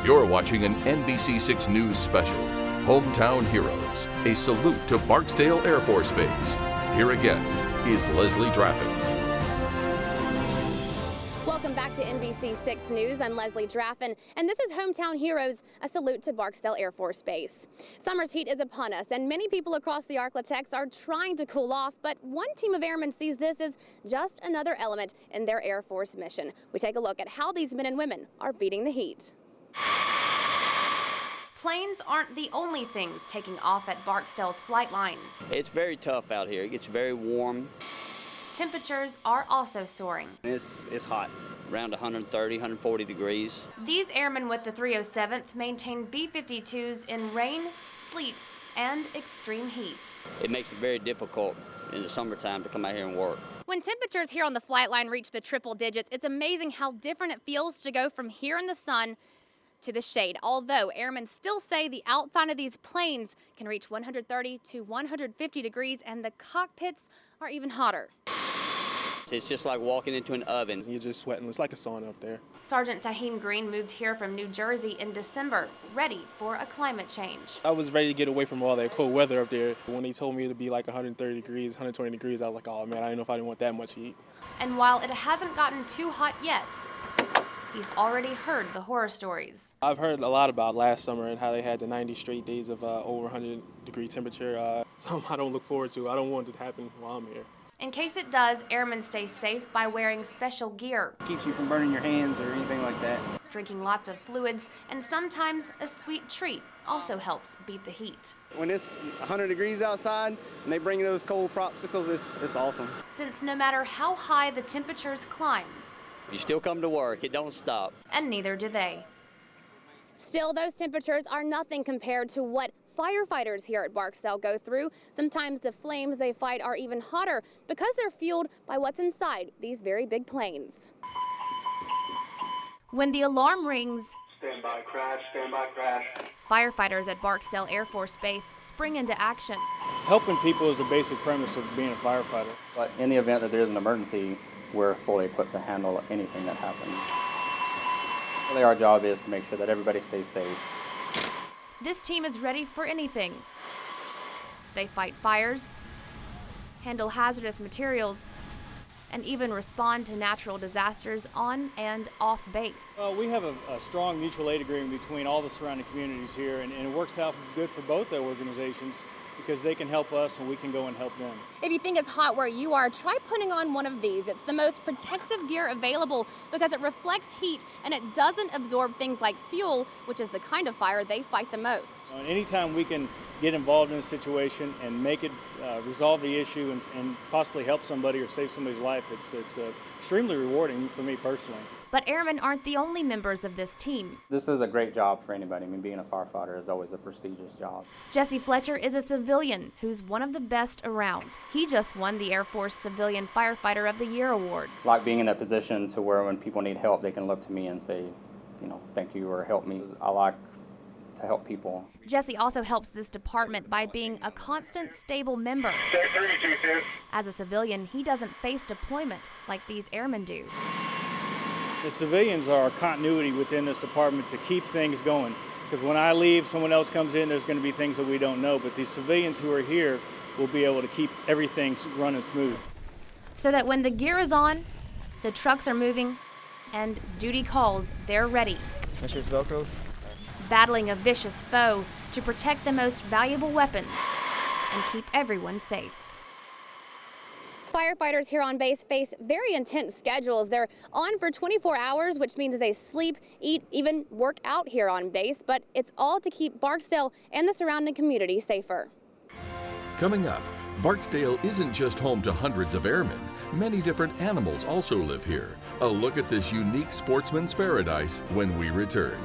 You're watching an NBC6 News special, Hometown Heroes, a salute to Barksdale Air Force Base. Here again is Leslie Draffin. Welcome back to NBC6 News. I'm Leslie Draffin, and this is Hometown Heroes, a salute to Barksdale Air Force Base. Summer's heat is upon us, and many people across the Arklatex are trying to cool off, but one team of airmen sees this as just another element in their Air Force mission. We take a look at how these men and women are beating the heat. Planes aren't the only things taking off at Barksdale's flight line. It's very tough out here. It gets very warm. Temperatures are also soaring. It's hot, around 130, 140 degrees. These airmen with the 307th maintain B-52s in rain, sleet, and extreme heat. It makes it very difficult in the summertime to come out here and work. When temperatures here on the flight line reach the triple digits, it's amazing how different it feels to go from here in the sun to the shade, although airmen still say the outside of these planes can reach 130 to 150 degrees and the cockpits are even hotter. It's just like walking into an oven. You're just sweating. It's like a sauna up there. Sergeant Taheem Green moved here from New Jersey in December, ready for a climate change. I was ready to get away from all that cold weather up there. When they told me it'd be like 130 degrees, 120 degrees, I was like, oh man, I didn't know if I didn't want that much heat. And while it hasn't gotten too hot yet, he's already heard the horror stories. I've heard a lot about last summer and how they had the 90 straight days of over 100 degree temperature. Something I don't look forward to. I don't want it to happen while I'm here. In case it does, airmen stay safe by wearing special gear. Keeps you from burning your hands or anything like that. Drinking lots of fluids, and sometimes a sweet treat also helps beat the heat. When it's 100 degrees outside and they bring those cold popsicles, it's awesome. Since no matter how high the temperatures climb, You still come to work. It don't stop. and neither do they. Still, those temperatures are nothing compared to what firefighters here at Barksdale go through. Sometimes the flames they fight are even hotter because they're fueled by what's inside these very big planes. When the alarm rings, Stand by crash, stand by crash. firefighters at Barksdale Air Force Base spring into action. Helping people is the basic premise of being a firefighter. But in the event that there is an emergency, we're fully equipped to handle anything that happens. Really, our job is to make sure that everybody stays safe. This team is ready for anything. They fight fires, handle hazardous materials, and even respond to natural disasters on and off base. We have a strong mutual aid agreement between all the surrounding communities here, and it works out good for both the organizations because they can help us and we can go and help them. If you think it's hot where you are, try putting on one of these. It's the most protective gear available because it reflects heat and it doesn't absorb things like fuel, which is the kind of fire they fight the most. Anytime we can get involved in a situation and make it resolve the issue and possibly help somebody or save somebody's life, it's extremely rewarding for me personally. But airmen aren't the only members of this team. This is a great job for anybody. I mean, being a firefighter is always a prestigious job. Jesse Fletcher is a civilian who's one of the best around. He just won the Air Force Civilian Firefighter of the Year award. I like being in that position to where when people need help, they can look to me and say, you know, thank you or help me. I like to help people. Jesse also helps this department by being a constant, stable member. Check 322. As a civilian, he doesn't face deployment like these airmen do. The civilians are continuity within this department to keep things going. Because when I leave, someone else comes in, there's going to be things that we don't know. But these civilians who are here will be able to keep everything running smooth. So that when the gear is on, the trucks are moving, and duty calls, they're ready. Make sure it's Velcro. Battling a vicious foe to protect the most valuable weapons and keep everyone safe. Firefighters here on base face very intense schedules. They're on for 24 hours, which means they sleep, eat, even work out here on base, but it's all to keep Barksdale and the surrounding community safer. Coming up, Barksdale isn't just home to hundreds of airmen. Many different animals also live here. A look at this unique sportsman's paradise when we return.